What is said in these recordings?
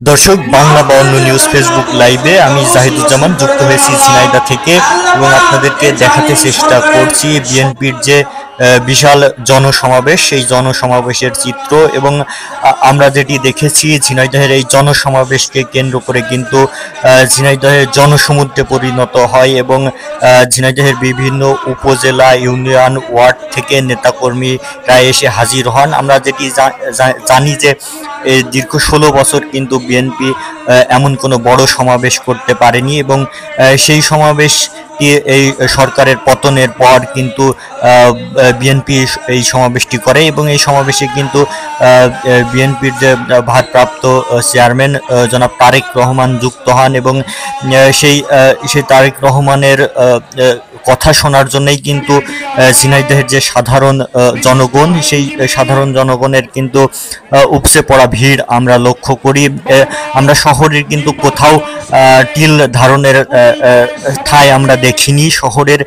দর্শক, বাংলা বাউন্ন news Facebook লাইভে আমি জাহিদুজ্জামান যুক্ত হয়েছি ঝিনাইদহ থেকে এবং আপনাদেরকে দেখাতে চেষ্টা করছি বিএনপির যে বিশাল জনসমাবেশ, সেই জনসমাবেশের চিত্র। এবং আমরা যেটি দেখেছি, ঝিনাইদহের এই জনসমাবেশকে কেন্দ্র করে কিন্তু ঝিনাইদহের জনসমুদ্রে পরিণত হয় এবং ঝিনাইদহের বিভিন্ন উপজেলা, ইউনিয়ন, ওয়ার্ড থেকে নেতাকর্মীরা এসে হাজির হন। আমরা যেটি জানি যে দীর্ঘ 16 বছর কিন্তু বিএনপি এমন কোনো বড় সমাবেশ করতে পারেনি এবং সেই সমাবেশটি এই সরকারের পতনের পর কিন্তু বিএনপি এই সমাবেশটি করে এবং এই সমাবেশে কিন্তু বিএনপির যে ভারপ্রাপ্ত চেয়ারম্যান জনাব তারেক রহমান যুক্ত হন এবং সেই তারেক রহমানের কথা শোনার জন্যই কিন্তু ঝিনাইদহের যে সাধারণ জনগণ, সেই সাধারণ জনগণের কিন্তু উপচে পড়া ভিড় আমরা লক্ষ্য করি। আমরা শহরের কিন্তু কোথাও টিল ধারণের ঠাঁই আমরা দেখিনি। শহরের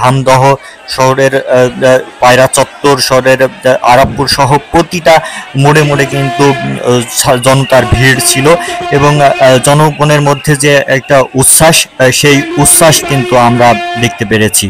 হামদহ শহরের পায়রা চত্বর, শহরের আরাবপুর সহ প্রতিটা মোড়ে মোড়ে কিন্তু জনতার ভিড় ছিল এবং জনগণের মধ্যে যে একটা উচ্ছ্বাস, সেই উচ্ছ্বাস কিন্তু আমরা দেখতে পেরেছি।